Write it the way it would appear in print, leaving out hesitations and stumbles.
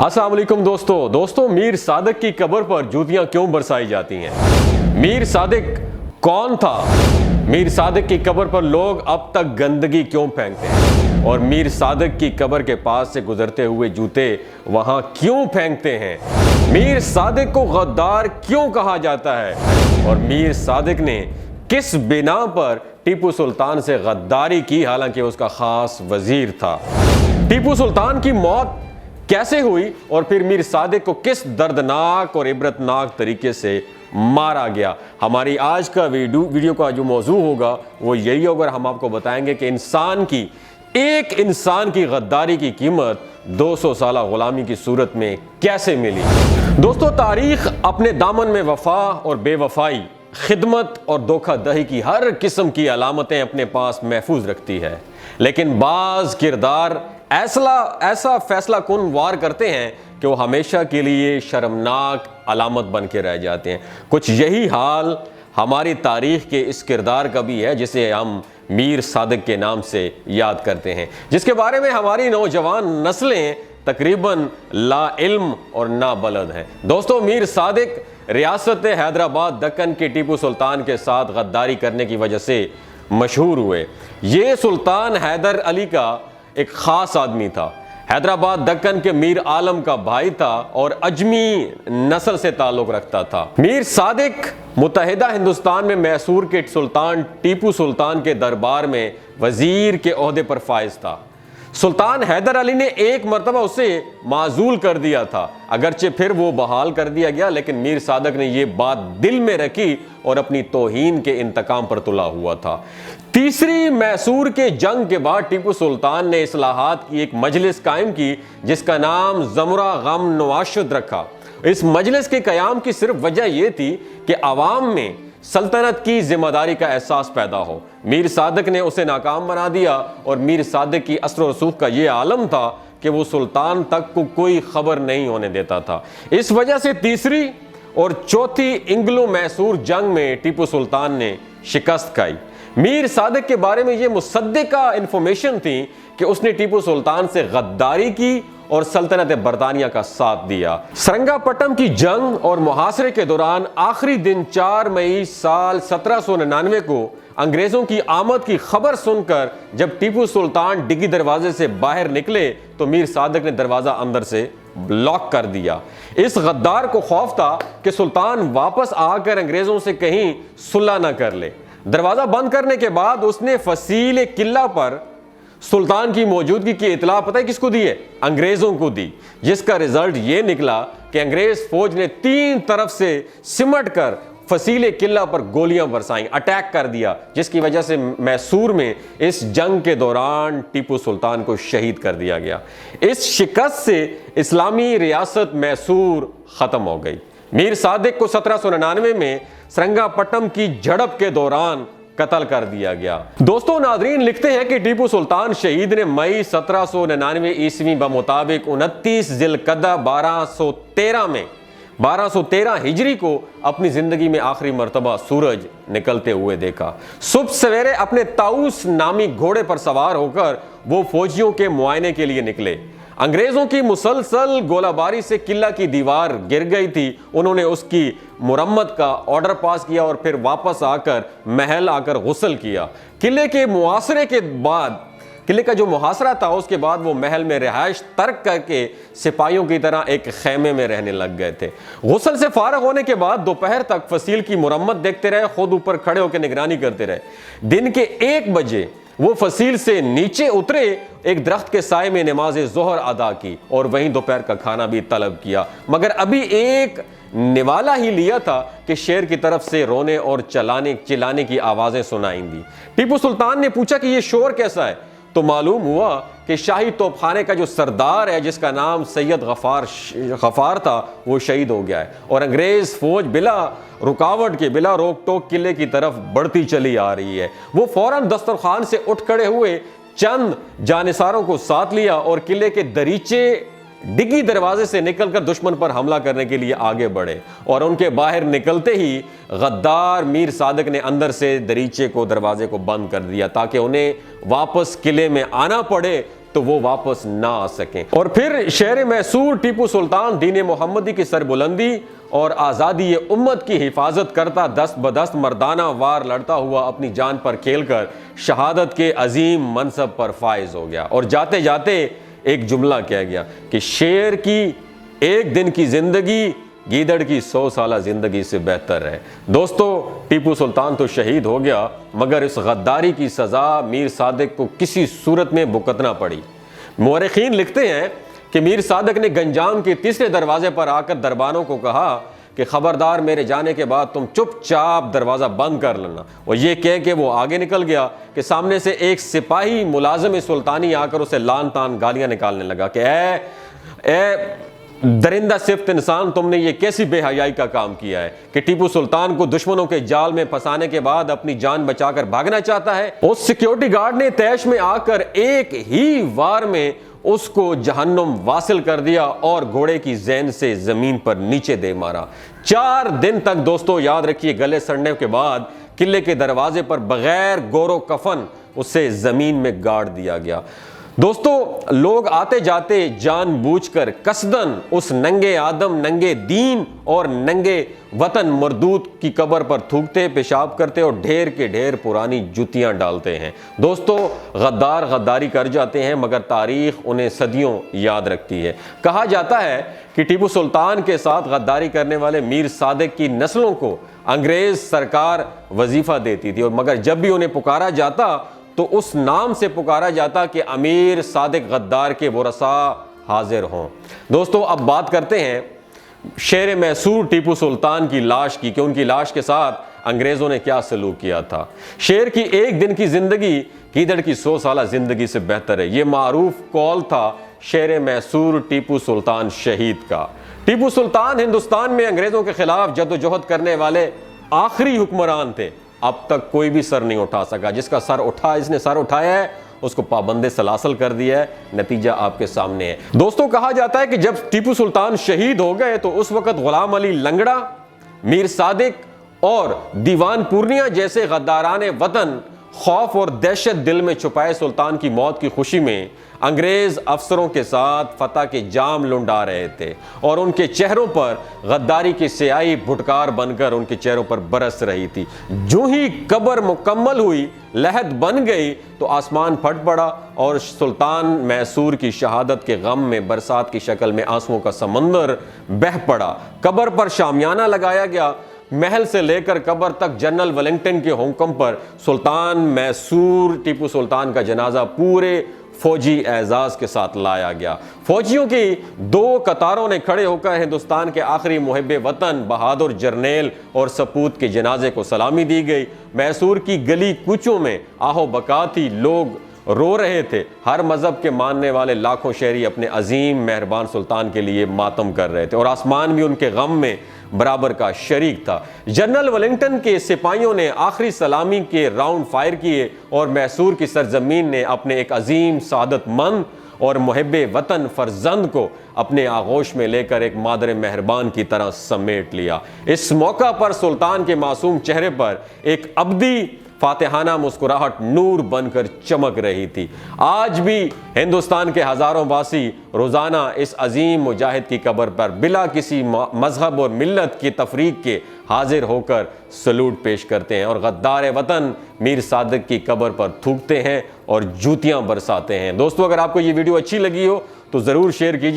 अस्सलाम वालेकुम दोस्तों मीर सादिक की कब्र पर जूतियां क्यों बरसाई जाती हैं? मीर सादिक कौन था? मीर सादिक की कब्र पर लोग अब तक गंदगी क्यों फेंकते हैं? और मीर सादिक की कब्र के पास से गुजरते हुए जूते वहां क्यों फेंकते हैं? मीर सादिक को गद्दार क्यों कहा जाता है? और मीर सादिक ने किस बिना पर टीपू सुल्तान से गद्दारी की, हालांकि उसका खास वजीर था? टीपू सुल्तान की मौत कैसे हुई और फिर मीर सादिक को किस दर्दनाक और इबरतनाक तरीके से मारा गया? हमारी आज का वीडियो का जो मौजू होगा वो यही होगा। हम आपको बताएंगे कि एक इंसान की गद्दारी की कीमत 200 साल गुलामी की सूरत में कैसे मिली। दोस्तों, तारीख अपने दामन में वफा और बेवफाई, खिदमत और धोखाधड़ी की हर किस्म की अलामतें अपने पास महफूज रखती है, लेकिन बाज किरदार ऐसा फैसला कुन वार करते हैं कि वो हमेशा के लिए शर्मनाक अलामत बन के रह जाते हैं। कुछ यही हाल हमारी तारीख के इस किरदार का भी है जिसे हम मीर सादिक के नाम से याद करते हैं, जिसके बारे में हमारी नौजवान नस्लें तकरीबन ला इल्म और ना बलद हैं। दोस्तों, मीर सादिक रियासत हैदराबाद दक्कन के टीपू सुल्तान के साथ गद्दारी करने की वजह से मशहूर हुए। ये सुल्तान हैदर अली का एक खास आदमी था। हैदराबाद दक्कन के मीर आलम का भाई था और अजमी नस्ल से ताल्लुक रखता था। मीर सादिक मुत्तहिदा हिंदुस्तान में मैसूर के सुल्तान टीपू सुल्तान के दरबार में वजीर के ओहदे पर फाइज था। सुल्तान हैदर अली ने एक मरतबा उसे माजूल कर दिया था, अगरचे फिर वो बहाल कर दिया गया, लेकिन मीर सादिक ने ये बात दिल में रखी और अपनी तौहीन के इंतकाम पर तुला हुआ था। तीसरी मैसूर के जंग के बाद टीपू सुल्तान ने इस्लाहात की एक मजलिस कायम की जिसका नाम ज़मुरा गम नवाशुद रखा। इस मजलिस के क़याम की सिर्फ वजह यह थी कि अवाम में सल्तनत की जिम्मेदारी का एहसास पैदा हो। मीर सादिक ने उसे नाकाम बना दिया और मीर सादिक की असर रसूख का यह आलम था कि वो सुल्तान तक को कोई खबर नहीं होने देता था। इस वजह से तीसरी और चौथी इंग्लो मैसूर जंग में टीपू सुल्तान ने शिकस्त खाई। मीर सादिक के बारे में यह मुसद्दिका इंफॉर्मेशन थी कि उसने टीपू सुल्तान से गद्दारी की और सल्तनत बरतानिया का साथ दिया। सरंगापट्टम की जंग और मुहासरे के दौरान आखिरी दिन 4 मई साल 1799 को अंग्रेजों की आमद की खबर सुनकर जब टीपू सुल्तान डिग्गी दरवाजे से बाहर निकले तो मीर सादिक ने दरवाजा अंदर से लॉक कर दिया। इस गद्दार को खौफ था कि सुल्तान वापस आकर अंग्रेजों से कहीं सुलह न कर ले। दरवाजा बंद करने के बाद उसने फसील किला पर सुल्तान की मौजूदगी की इतला पता है किसको दी है? अंग्रेजों को दी, जिसका रिजल्ट ये निकला कि अंग्रेज फौज ने 3 तरफ से सिमट कर फसील किला पर गोलियां बरसाई, अटैक कर दिया, जिसकी वजह से मैसूर में इस जंग के दौरान टीपू सुल्तान को शहीद कर दिया गया। इस शिकस्त से इस्लामी रियासत मैसूर खत्म हो गई। मीर सादिक को 1799 में सरंगापट्टम की झड़प के दौरान कत्ल कर दिया गया। दोस्तों, नाजरीन लिखते हैं कि टीपू सुल्तान शहीद ने मई 1799 ईस्वी मुताबिक 29 जिलकदा 1213 हिजरी को अपनी जिंदगी में आखिरी मर्तबा सूरज निकलते हुए देखा। सुबह सवेरे अपने ताऊस नामी घोड़े पर सवार होकर वो फौजियों के मुआयने के लिए निकले। अंग्रेजों की मुसलसल गोलाबारी से किला की दीवार गिर गई थी। उन्होंने उसकी मुरम्मत का ऑर्डर पास किया और फिर वापस आकर महल आकर गुस्ल किया। किले के मुहासरे के बाद, किले का जो मुहासरा था उसके बाद वो महल में रिहाइश तर्क करके सिपाहियों की तरह एक खेमे में रहने लग गए थे। गुस्ल से फारग होने के बाद दोपहर तक फसील की मुरम्मत देखते रहे, खुद ऊपर खड़े होकर निगरानी करते रहे। दिन के 1 बजे वो फसील से नीचे उतरे, एक दरख्त के साए में नमाज जोहर अदा की और वहीं दोपहर का खाना भी तलब किया, मगर अभी एक निवाला ही लिया था कि शेर की तरफ से रोने और चिल्लाने की आवाजें सुनाई दी। टीपू सुल्तान ने पूछा कि यह शोर कैसा है, तो मालूम हुआ कि शाही तोपखाने का जो सरदार है जिसका नाम सैयद गफार था वो शहीद हो गया है और अंग्रेज फौज बिला रुकावट के, बिला रोक टोक किले की तरफ बढ़ती चली आ रही है। वो फौरन दस्तरखान से उठ खड़े हुए, चंद जानिसारों को साथ लिया और किले के दरीचे डिग्गी दरवाजे से निकलकर दुश्मन पर हमला करने के लिए आगे बढ़े और उनके बाहर निकलते ही गद्दार मीर सादिक ने अंदर से दरीचे को, दरवाजे को बंद कर दिया ताकि उन्हें वापस किले में आना पड़े तो वो वापस ना आ सकें। और फिर शेर मैसूर टीपू सुल्तान दीन मोहम्मदी की सरबुलंदी और आज़ादी उम्मत की हिफाजत करता दस्त बदस्त मर्दाना वार लड़ता हुआ अपनी जान पर खेलकर शहादत के अजीम मनसब पर फायज हो गया। और जाते जाते एक जुमला कह गया कि शेर की एक दिन की जिंदगी गीदड़ की 100 साल जिंदगी से बेहतर है। दोस्तों, टीपू सुल्तान तो शहीद हो गया, मगर इस गद्दारी की सज़ा मीर सादिक को किसी सूरत में भुगतना पड़ी। मुअर्रिखीन लिखते हैं कि मीर सादिक ने गंजाम के तीसरे दरवाजे पर आकर दरबारों को कहा कि खबरदार, मेरे जाने के बाद तुम चुपचाप दरवाज़ा बंद कर लेना। और ये कह के वो आगे निकल गया कि सामने से एक सिपाही मुलाजिम सुल्तानी आकर उसे लान तान गालियाँ निकालने लगा कि ए दरिंदा सिफ्त इंसान, तुमने ये कैसी बेहयाई का काम किया है कि टीपू सुल्तान को दुश्मनों के जाल में फंसाने के बाद अपनी जान बचाकर भागना चाहता है। उस सिक्योरिटी गार्ड ने तैश में आकर एक ही वार में उसको जहन्नुम वासिल कर दिया और घोड़े की ज़ैन से जमीन पर नीचे दे मारा। 4 दिन तक, दोस्तों याद रखिए, गले सड़ने के बाद किले के दरवाजे पर बगैर गोरो कफन उसे जमीन में गाड़ दिया गया। दोस्तों, लोग आते जाते जानबूझकर कसदन उस नंगे आदम, नंगे दीन और नंगे वतन मरदूद की कब्र पर थूकते, पेशाब करते और ढेर के ढेर पुरानी जूतियां डालते हैं। दोस्तों, गद्दार गद्दारी कर जाते हैं, मगर तारीख उन्हें सदियों याद रखती है। कहा जाता है कि टीपू सुल्तान के साथ गद्दारी करने वाले मीर सादिक की नस्लों को अंग्रेज सरकार वजीफा देती थी, और मगर जब भी उन्हें पुकारा जाता तो उस नाम से पुकारा जाता कि अमीर सादिक गद्दार के वरसा हाजिर हों। दोस्तों, अब बात करते हैं शेर मैसूर टीपू सुल्तान की लाश की, कि उनकी लाश के साथ अंग्रेज़ों ने क्या सलूक किया था। शेर की एक दिन की जिंदगी गीदड़ की 100 साल जिंदगी से बेहतर है, ये मारूफ कौल था शेर मैसूर टीपू सुल्तान शहीद का। टीपू सुल्तान हिंदुस्तान में अंग्रेज़ों के खिलाफ जद्दोजहद करने वाले आखिरी हुक्मरान थे। अब तक कोई भी सर नहीं उठा सका। जिसका इसने सर उठाया है उसको पाबंदे सलासल कर दिया है। नतीजा आपके सामने है। दोस्तों, कहा जाता है कि जब टीपू सुल्तान शहीद हो गए तो उस वक्त गुलाम अली लंगड़ा, मीर सादिक और दीवान पूर्णिया जैसे गद्दाराने वतन खौफ और दहशत दिल में छुपाए सुल्तान की मौत की खुशी में अंग्रेज अफसरों के साथ फतह के जाम लुंडा रहे थे, और उनके चेहरों पर गद्दारी की स्याही भुटकार बनकर उनके चेहरों पर बरस रही थी। जो ही कब्र मुकम्मल हुई, लहद बन गई, तो आसमान फट पड़ा और सुल्तान मैसूर की शहादत के गम में बरसात की शक्ल में आंसुओं का समंदर बह पड़ा। कब्र पर शामियाना लगाया गया। महल से लेकर कब्र तक जनरल वेलिंगटन के हुक्म पर सुल्तान मैसूर टीपू सुल्तान का जनाजा पूरे फौजी एजाज के साथ लाया गया। फौजियों की 2 कतारों ने खड़े होकर हिंदुस्तान के आखिरी मुहिब्बे वतन बहादुर जर्नेल और सपूत के जनाजे को सलामी दी गई। मैसूर की गली कूचों में आहो बका थी, लोग रो रहे थे। हर मजहब के मानने वाले लाखों शहरी अपने अजीम मेहरबान सुल्तान के लिए मातम कर रहे थे, और आसमान भी उनके गम में बराबर का शरीक था। जनरल वेलिंगटन के सिपाहियों ने आखिरी सलामी के राउंड फायर किए और मैसूर की सरजमीन ने अपने एक अजीम सादतमंद और मुहिब्बे वतन फर्जंद को अपने आगोश में लेकर एक मादर मेहरबान की तरह समेट लिया। इस मौका पर सुल्तान के मासूम चेहरे पर एक अब्दी फातिहाना मुस्कुराहट नूर बनकर चमक रही थी। आज भी हिंदुस्तान के हजारों वासी रोजाना इस अजीम मुजाहिद की कब्र पर बिला किसी मजहब और मिल्लत की तफरीक के हाजिर होकर सलूट पेश करते हैं, और गद्दार वतन मीर सादिक की कब्र पर थूकते हैं और जूतियां बरसाते हैं। दोस्तों, अगर आपको ये वीडियो अच्छी लगी हो तो ज़रूर शेयर कीजिए।